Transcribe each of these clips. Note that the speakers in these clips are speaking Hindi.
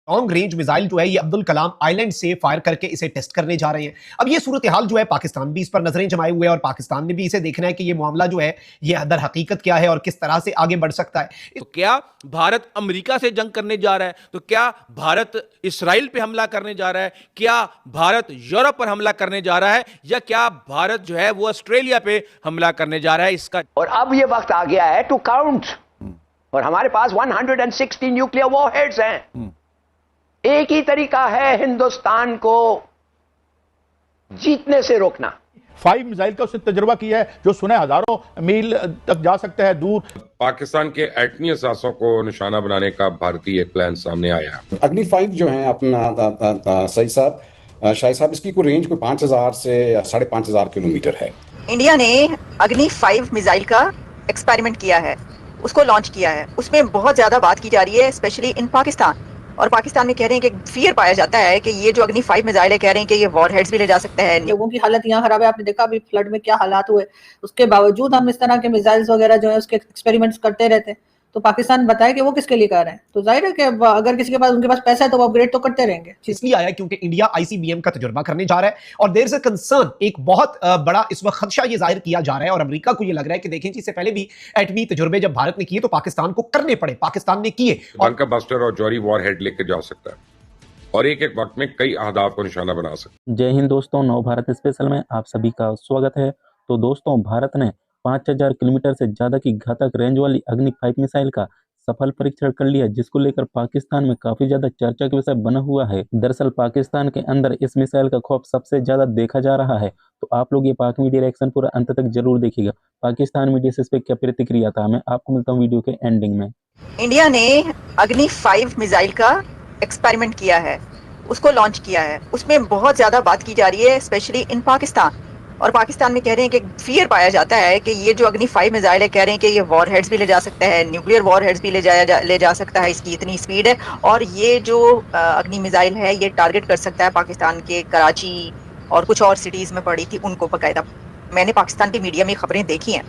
लॉन्ग रेंज मिसाइल जो है ये अब्दुल कलाम आइलैंड से फायर करके इसे टेस्ट करने जा रहे हैं। अब ये सूरत हाल जो है पाकिस्तान भी इस पर नजरें जमाए हुए है और पाकिस्तान ने भी इसे देखना है कि ये मामला जो है ये दर हकीकत क्या है और किस तरह से आगे बढ़ सकता है। तो क्या भारत अमेरिका से जंग करने जा रहा है? तो क्या भारत इसराइल पे हमला करने जा रहा है? क्या भारत यूरोप पर हमला करने जा रहा है? या क्या भारत जो है वो ऑस्ट्रेलिया पे हमला करने जा रहा है? इसका और अब ये वक्त आ गया है टू काउंट। और हमारे पास 160 न्यूक्लियर वॉरहेड्स हैं। एक ही तरीका है हिंदुस्तान को जीतने से रोकना। 5 मिसाइल का उसने तजुर्बा किया है जो सुने हजारों मील तक जा सकता है दूर। पाकिस्तान के एटमी असासों को निशाना बनाने का भारतीय एक प्लान सामने आया। अग्नि 5 जो है अपना सही साहब शाही साहब, इसकी कोई रेंज कोई 5000 से 5500 किलोमीटर है। इंडिया ने अग्नि 5 मिसाइल का एक्सपेरिमेंट किया है, उसको लॉन्च किया है। उसमें बहुत ज्यादा बात की जा रही है, स्पेशली इन पाकिस्तान। और पाकिस्तान में कह रहे हैं कि फियर पाया जाता है कि ये जो अग्नि 5 मिसाइल है, कह रहे हैं कि ये वॉर हेड्स भी ले जा सकता है। लोगों की हालत यहाँ खराब है, आपने देखा अभी फ्लड में क्या हालात हुए। उसके बावजूद हम इस तरह के मिसाइल्स वगैरह जो है उसके एक्सपेरिमेंट्स करते रहते हैं। तो पाकिस्तान बताए कि वो किसके लिए कर रहे हैं। तो जाहिर है कि अगर किसी के पास उनके पास पैसा है तो वो अपग्रेड तो करते रहेंगे। इसलिए आया क्योंकि इंडिया आईसीबीएम का तजुर्बा करने जा रहा है और देर से कंसर्न एक बहुत बड़ा इस वक्त खदशा ये जाहिर किया जा रहा है और अमेरिका को ये लग रहा है कि देखें, इससे पहले भी एटमी तजुर्बे जब भारत ने किए तो पाकिस्तान को करने पड़े, पाकिस्तान ने किए। बंकर बस्टर और जौहरी वॉरहेड लेके जा सकता है और एक एक वक्त में कई अहदाफ को निशाना बना सकता है। जय हिंद दोस्तों, नव भारत स्पेशल में आप सभी का स्वागत है। तो दोस्तों, भारत ने 5000 किलोमीटर से ज्यादा की घातक रेंज वाली अग्नि 5 मिसाइल का सफल परीक्षण कर लिया, जिसको लेकर पाकिस्तान में काफी ज्यादा चर्चा का विषय बना हुआ है। दरअसल पाकिस्तान के अंदर इस मिसाइल का खौफ सबसे ज्यादा देखा जा रहा है। तो आप लोग ये पाक मीडिया रिएक्शन पूरा अंत तक जरूर देखिएगा। पाकिस्तान मीडिया से इस पे क्या प्रतिक्रिया था, मैं आपको मिलता हूँ वीडियो के एंडिंग में। इंडिया ने अग्नि 5 मिसाइल का एक्सपेरिमेंट किया है, उसको लॉन्च किया है। उसमें बहुत ज्यादा बात की जा रही है, स्पेशली इन पाकिस्तान। और पाकिस्तान में कह रहे हैं कि फियर पाया जाता है कि ये जो अग्नि 5 मिसाइल है, कह रहे हैं कि ये वॉर हेड्स भी ले जा सकता है, न्यूक्लियर वॉर हेड्स भी ले जा सकता है। इसकी इतनी स्पीड है। और ये जो अग्नि मिसाइल है ये टारगेट कर सकता है पाकिस्तान के कराची और कुछ और सिटीज में पड़ी थी उनको बाकायदा। मैंने पाकिस्तान की मीडिया में खबरें देखी हैं।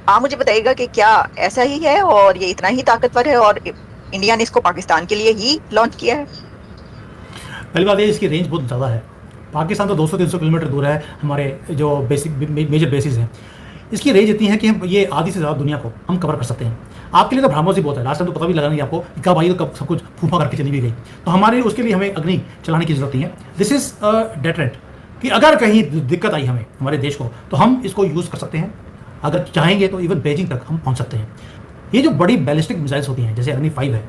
आप मुझे बताइएगा कि क्या ऐसा ही है और ये इतना ही ताकतवर है और इंडिया ने इसको पाकिस्तान के लिए ही लॉन्च किया है? पहली बात ये, इसकी रेंज बहुत ज़्यादा है। पाकिस्तान तो 200-300 किलोमीटर दूर है हमारे जो बेसिक मेजर बेसिस हैं। इसकी रेंज इतनी है कि हम ये आधी से ज़्यादा दुनिया को हम कवर कर सकते हैं। आपके लिए तो भ्रामोस ही बहुत है। लास्ट टाइम तो पता भी लगा नहीं आपको कब आई तो कब सब कुछ फूफा करके चली भी गई। तो हमारे उसके लिए हमें अग्नि चलाने की जरूरत नहीं है। दिस इज़ डेटरेंट कि अगर कहीं दिक्कत आई हमें हमारे देश को तो हम इसको यूज़ कर सकते हैं। अगर चाहेंगे तो इवन बीजिंग तक हम पहुँच सकते हैं। ये जो बड़ी बैलिस्टिक मिसाइल्स होती हैं जैसे अग्नि 5 है,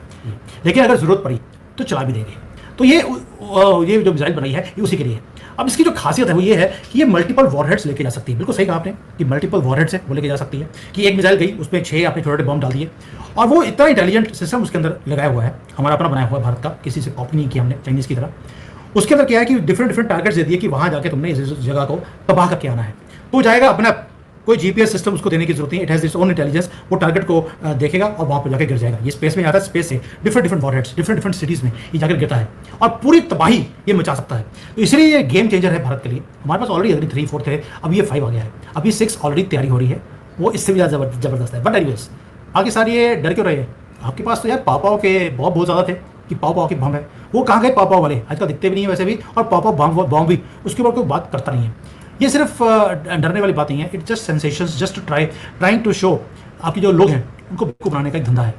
लेकिन अगर ज़रूरत पड़ी तो चला भी देंगे। तो ये जो मिसाइल बनाई है ये उसी के लिए है। अब इसकी जो खासियत है वो ये है कि ये मल्टीपल वॉरहेड्स लेके जा सकती है। बिल्कुल सही कहा आपने कि मल्टीपल वॉरहेड्स है वो लेके जा सकती है। कि एक मिसाइल गई उसमें 6 आपने छोटे छोटे बम डाल दिए और वो इतना इंटेलिजेंट सिस्टम उसके अंदर लगाया हुआ है, हमारा अपना बनाया हुआ है भारत का, किसी से कॉपी नहीं किया हमने चाइनीज़ की तरह। उसके अंदर क्या है कि डिफरेंट टारगेट्स दे दिए कि वहाँ जाके तुमने इस जगह को तबाह करके आना है। तो जाएगा अपना, कोई जीपीएस सिस्टम उसको देने की जरूरत नहीं। It has its own intelligence. वो टारगेट को देखेगा और वहाँ पर जाकर गिर जाएगा। ये स्पेस में आता है, स्पेस से डिफरेंट वॉरहेड्स डिफरेंट सिटीज़ में ये जाकर गिरता है और पूरी तबाही ये मचा सकता है। तो इसलिए ये गेम चेंजर है भारत के लिए। हमारे पास ऑलरेडी अग्नि 3, 4 थे, अब ये 5 आ गया है। अब ये 6 ऑलरेडी तैयारी हो रही है, वो इससे भी ज़्यादा जबरदस्त है। बट एनीवेज, पाकिस्तान ये डर क्यों रहे हैं? आपके पास तो यार पापाओ के बहुत ज़्यादा थे कि पापाओ के बम है। वो कहाँ गए पापाओ वाले? आजकल दिखते भी नहीं है वैसे भी, और पापाओ बम भी उसके ऊपर कोई बात करता नहीं है। ये सिर्फ डरने वाली बात नहीं है। It's just sensations, just trying to show. आपके जो लोग हैं उनको बेवकूफ़ बनाने का एक धंधा है।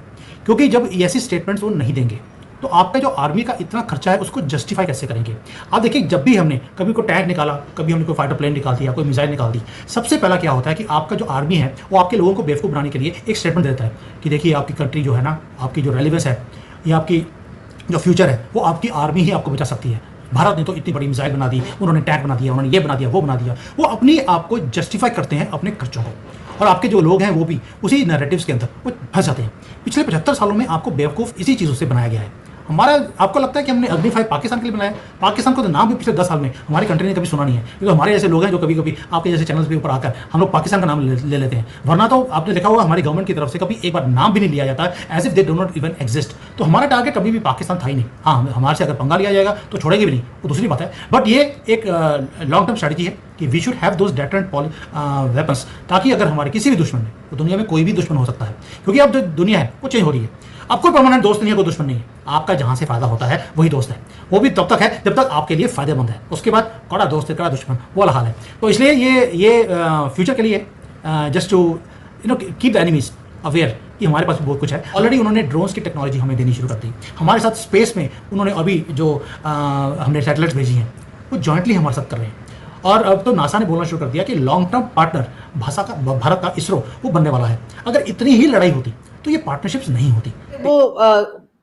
क्योंकि जब ऐसी स्टेटमेंट्स वो नहीं देंगे तो आपका जो आर्मी का इतना खर्चा है उसको जस्टिफाई कैसे करेंगे? आप देखिए, जब भी हमने कभी कोई टैंक निकाला, कभी हमने कोई फाइटर प्लेन निकाल दिया, कोई मिसाइल निकाल दी, सबसे पहला क्या होता है कि आपका जो आर्मी है वो आपके लोगों को बेवकूफ़ बनाने के लिए एक स्टेटमेंट देता है कि देखिए आपकी कंट्री जो है ना, आपकी जो रेलिवेंस है या आपकी जो फ्यूचर है वो आपकी आर्मी ही आपको बचा सकती है। भारत ने तो इतनी बड़ी मिसाइल बना दी, उन्होंने टैंक बना दिया, उन्होंने ये बना दिया, वो बना दिया। वो अपनी आप को जस्टिफाई करते हैं अपने खर्चों को, और आपके जो लोग हैं वो भी उसी नैरेटिव्स के अंदर वो फंस जाते हैं। पिछले 75 सालों में आपको बेवकूफ़ इसी चीज़ों से बनाया गया है। हमारा आपको लगता है कि हमने अग्नि 5 पाकिस्तान के लिए बनाया? पाकिस्तान को तो नाम भी पिछले 10 साल में हमारी कंट्री ने कभी सुना नहीं है। क्योंकि हमारे जैसे लोग हैं जो कभी कभी आपके जैसे चैनल्स के ऊपर आकर हम लोग पाकिस्तान का नाम ले लेते हैं। वरना तो आपने देखा होगा हमारी गवर्नमेंट की तरफ से कभी एक बार नाम भी नहीं लिया जाता, as if they do not even exist. तो हमारा टारगेट कभी भी पाकिस्तान था ही नहीं। हाँ, हमारे से अगर पंगा लिया जाएगा तो छोड़ेंगे भी नहीं, वो दूसरी बात है। बट ये एक लॉन्ग टर्म स्ट्रैटेजी है कि we should have those deterrent weapons, ताकि अगर हमारे किसी भी दुश्मन में, तो दुनिया में कोई भी दुश्मन हो सकता है, क्योंकि अब जो दुनिया है वो चेंज हो रही है। अब कोई परमानेंट दोस्त नहीं है, कोई दुश्मन नहीं है। आपका जहां से फायदा होता है वही दोस्त है, वो भी तब तक है जब तक आपके लिए फायदेमंद है। उसके बाद कड़ा दोस्त है, कड़ा दुश्मन, वो वाला हाल है। तो इसलिए ये फ्यूचर के लिए just to keep the enemies aware कि हमारे पास बहुत कुछ है। ऑलरेडी उन्होंने ड्रोन्स की टेक्नोलॉजी हमें देनी शुरू कर दी। हमारे साथ स्पेस में उन्होंने अभी जो हमने सैटेलाइट्स भेजी हैं वो जॉइंटली हमारे साथ कर रहे हैं। और अब तो नासा ने बोलना शुरू कर दिया कि लॉन्ग टर्म पार्टनर भारत का इसरो वो बनने वाला है। अगर इतनी ही लड़ाई होती तो ये पार्टनरशिप्स नहीं होती। वो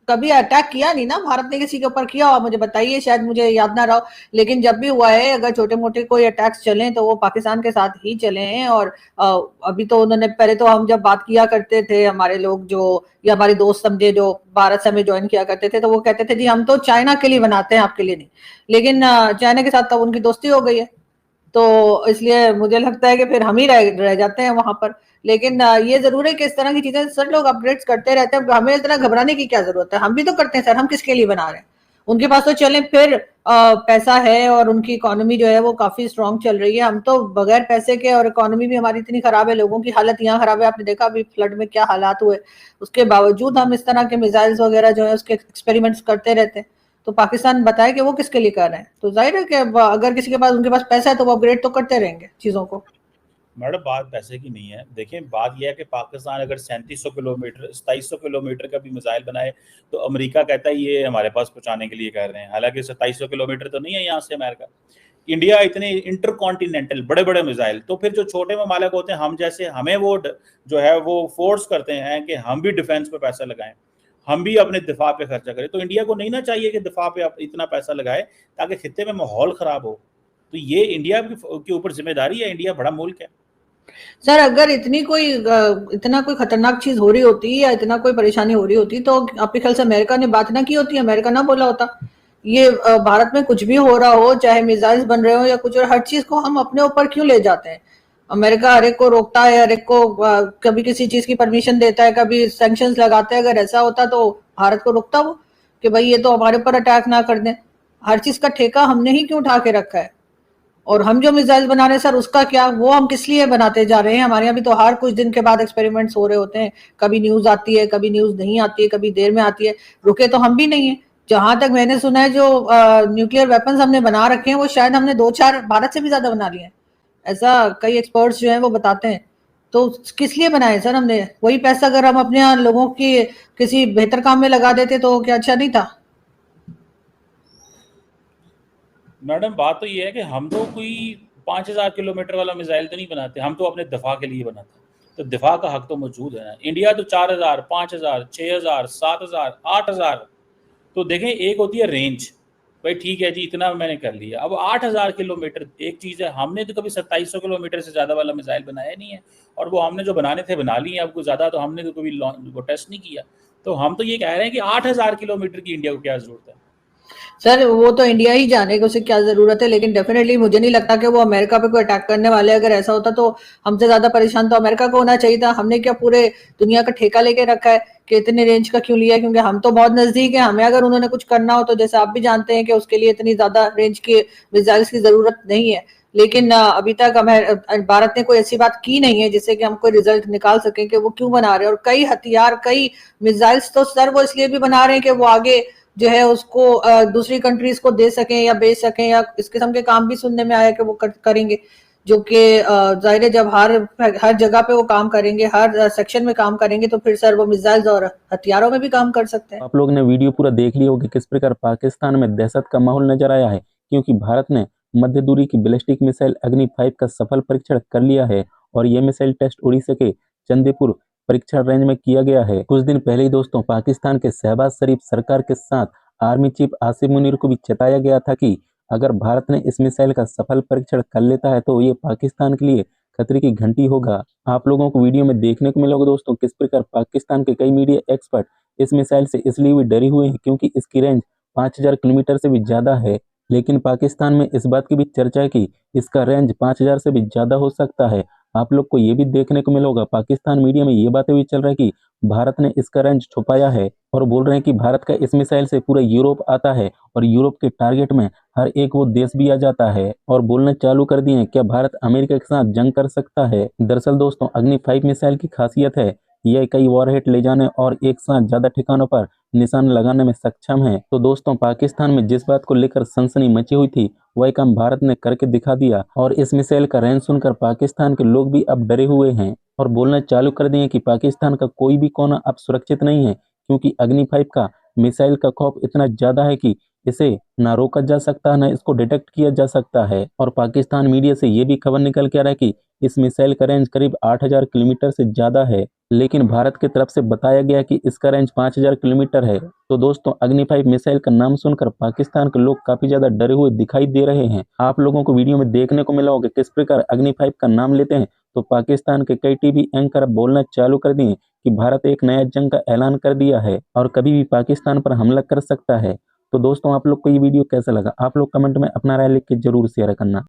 कभी अटैक किया नहीं ना भारत ने किसी के ऊपर, किया हो मुझे बताइए, शायद मुझे याद ना रहा, लेकिन जब भी हुआ है अगर छोटे मोटे कोई अटैक्स चले तो वो पाकिस्तान के साथ ही चले हैं। और अभी तो उन्होंने, पहले तो हम जब बात किया करते थे हमारे लोग जो, या हमारे दोस्त समझे जो भारत से हमें ज्वाइन किया करते थे, तो वो कहते थे जी हम तो चाइना के लिए बनाते हैं, आपके लिए नहीं। लेकिन चाइना के साथ तब उनकी दोस्ती हो गई है, तो इसलिए मुझे लगता है कि फिर हम ही रह जाते हैं वहां पर। लेकिन ये जरूर है कि इस तरह की चीजें सर लोग अपग्रेड्स करते रहते हैं, हमें इतना घबराने की क्या जरूरत है, हम भी तो करते हैं सर, हम किसके लिए बना रहे हैं। उनके पास तो चले फिर पैसा है और उनकी इकोनॉमी जो है वो काफी स्ट्रांग चल रही है। हम तो बगैर पैसे के, और इकोनॉमी भी हमारी इतनी खराब है, लोगों की हालत यहाँ खराब है, आपने देखा अभी फ्लड में क्या हालात हुए, उसके बावजूद हम इस तरह के मिसाइल्स वगैरह जो है उसके एक्सपेरिमेंट्स करते रहते हैं। तो पाकिस्तान बताए कि वो किसके लिए कर रहे हैं, तो जाहिर है कि अगर किसी के पास, उनके पास पैसा है तो वो अपग्रेड तो करते रहेंगे चीजों को। मैडम बात पैसे की नहीं है, देखिए बात यह है कि पाकिस्तान अगर 3700 किलोमीटर 2700 किलोमीटर का भी मिसाइल बनाए तो अमेरिका कहता है ये हमारे पास पहुंचाने के लिए कर रहे हैं, हालांकि 2700 किलोमीटर तो नहीं है यहाँ से अमेरिका। इंडिया इतने इंटरकॉन्टिनेंटल बड़े बड़े मिसाइल, तो फिर जो छोटे ममालिक होते हैं हम जैसे, हमें वो जो है वो फोर्स करते हैं कि हम भी डिफेंस पे पैसा लगाएं, हम भी अपने दिफा पे खर्चा करें। तो इंडिया को नहीं ना चाहिए कि दिफा पे इतना पैसा लगाए ताकि खित्ते में माहौल खराब हो। तो ये इंडिया के ऊपर जिम्मेदारी है, इंडिया बड़ा मुल्क है। सर अगर इतना कोई खतरनाक चीज हो रही होती या इतना कोई परेशानी हो रही होती तो आपके ख्याल से अमेरिका ने बात ना की होती, अमेरिका ना बोला होता? ये भारत में कुछ भी हो रहा हो, चाहे मिसाइल्स बन रहे हो या कुछ, और हर चीज को हम अपने ऊपर क्यों ले जाते हैं? अमेरिका हर एक को रोकता है, हर एक को कभी किसी चीज की परमिशन देता है, कभी सैंक्शंस लगाता है। अगर ऐसा होता तो भारत को रोकता वो कि भाई ये तो हमारे ऊपर अटैक ना कर दें। हर चीज का ठेका हमने ही क्यों उठा के रखा है? और हम जो मिसाइल बना रहे हैं सर, उसका क्या, वो हम किस लिए बनाते जा रहे हैं? हमारे यहाँ भी तो हर कुछ दिन के बाद एक्सपेरिमेंट्स हो रहे होते हैं, कभी न्यूज आती है, कभी न्यूज नहीं आती है, कभी देर में आती है, रुके तो हम भी नहीं है। जहां तक मैंने सुना है जो न्यूक्लियर वेपन्स हमने बना रखे हैं वो शायद हमने 2-4 भारत से भी ज्यादा बना लिए हैं, ऐसा कई एक्सपर्ट्स जो हैं वो बताते हैं। तो किस लिए बनाए सर हमने? वही पैसा अगर हम अपने यहाँ लोगों की किसी बेहतर काम में लगा देते तो क्या अच्छा नहीं था? मैडम बात तो ये है कि हम तो कोई 5000 किलोमीटर वाला मिसाइल तो नहीं बनाते, हम तो अपने दिफा के लिए बनाते हैं। तो दिफा का हक तो मौजूद है ना। इंडिया तो 4000, 5000, 6000, 7000, 8000। तो देखें, एक होती है रेंज, भाई ठीक है जी इतना मैंने कर लिया। अब 8000 किलोमीटर एक चीज़ है, हमने तो कभी 2700 किलोमीटर से ज़्यादा वाला मिसाइल बनाया नहीं है, और वो हमने जो बनाने थे बना लिए। अब कोई ज़्यादा तो हमने तो कभी वो टेस्ट नहीं किया। तो हम तो ये कह रहे हैं कि 8000 किलोमीटर की इंडिया को क्या ज़रूरत है? सर वो तो इंडिया ही जाने कि उसे क्या जरूरत है, लेकिन डेफिनेटली मुझे नहीं लगता कि वो अमेरिका पे कोई अटैक करने वाले। अगर ऐसा होता तो हमसे ज्यादा परेशान तो अमेरिका को होना चाहिए था। हमने क्या पूरे दुनिया का ठेका लेके रखा है कि इतने रेंज का क्यों लिया? क्योंकि हम तो बहुत नजदीक है। हमें अगर उन्होंने कुछ करना हो तो जैसे आप भी जानते हैं कि उसके लिए इतनी ज्यादा रेंज के मिसाइल्स की जरूरत नहीं है। लेकिन अभी तक भारत ने कोई ऐसी बात की नहीं है जिससे कि हम कोई रिजल्ट निकाल सकें कि वो क्यों बना रहे हैं। और कई हथियार, कई मिसाइल्स तो सर वो इसलिए भी बना रहे हैं कि वो आगे जो है उसको दूसरी कंट्रीज को दे सकें या बेच सकें, या इस किस्म के काम भी सुनने में आया कि वो करेंगे, जो कि जाहिर है जब हर जगह पे वो काम करेंगे, हर सेक्शन में काम करेंगे, तो फिर सर वो मिसाइल्स और हथियारों में भी काम कर सकते हैं। आप लोग ने वीडियो पूरा देख लिया होगा किस प्रकार पाकिस्तान में दहशत का माहौल नजर आया है, क्योंकि भारत ने मध्य दूरी की बैलिस्टिक मिसाइल अग्नि 5 का सफल परीक्षण कर लिया है। और ये मिसाइल टेस्ट उड़ीसा के चंदीपुर परीक्षण रेंज में किया गया है। कुछ दिन पहले ही दोस्तों पाकिस्तान के शहबाज शरीफ सरकार के साथ आर्मी चीफ आसिफ मुनीर को भी चेताया गया था कि अगर भारत ने इस मिसाइल का सफल परीक्षण कर लेता है तो ये पाकिस्तान के लिए खतरे की घंटी होगा। आप लोगों को वीडियो में देखने को मिलेगा दोस्तों किस प्रकार पाकिस्तान के कई मीडिया एक्सपर्ट इस मिसाइल से इसलिए भी डरे हुए हैं क्योंकि इसकी रेंज 5000 किलोमीटर से भी ज्यादा है। लेकिन पाकिस्तान में इस बात की भी चर्चा है कि इसका रेंज 5000 से भी ज्यादा हो सकता है। आप लोग को ये भी देखने को मिलेगा पाकिस्तान मीडिया में ये बातें भी चल रहा है कि भारत ने इसका रेंज छुपाया है और बोल रहे हैं कि भारत का इस मिसाइल से पूरा यूरोप आता है और यूरोप के टारगेट में हर एक वो देश भी आ जाता है। और बोलना चालू कर दिए क्या भारत अमेरिका के साथ जंग कर सकता है। दरअसल दोस्तों अग्नि 5 मिसाइल की खासियत है यह कई वॉरहेड ले जाने और एक साथ ज्यादा ठिकानों पर निशान लगाने में सक्षम है। तो दोस्तों, पाकिस्तान में जिस बात को लेकर सनसनी मची हुई थी वही काम भारत ने करके दिखा दिया और इस मिसाइल का रेंज सुनकर पाकिस्तान के लोग भी अब डरे हुए हैं और बोलना चालू कर दिए कि पाकिस्तान का कोई भी कोना अब सुरक्षित नहीं है, क्योंकि अग्नि 5 का मिसाइल का खौफ इतना ज्यादा है कि इसे ना रोका जा सकता न इसको डिटेक्ट किया जा सकता है। और पाकिस्तान मीडिया से ये भी खबर निकल के आ रहा है कि इस मिसाइल का रेंज करीब 8000 किलोमीटर से ज्यादा है, लेकिन भारत की तरफ से बताया गया कि इसका रेंज 5000 किलोमीटर है। तो दोस्तों, अग्नि 5 मिसाइल का नाम सुनकर पाकिस्तान के लोग काफी ज्यादा डरे हुए दिखाई दे रहे हैं। आप लोगों को वीडियो में देखने को मिला होगा किस प्रकार अग्नि 5 का नाम लेते हैं तो पाकिस्तान के कई टीवी एंकर बोलना चालू कर दिए कि भारत एक नया जंग का ऐलान कर दिया है और कभी भी पाकिस्तान पर हमला कर सकता है। तो दोस्तों, आप लोग को ये वीडियो कैसा लगा? आप लोग कमेंट में अपना राय लिख के जरूर शेयर करना।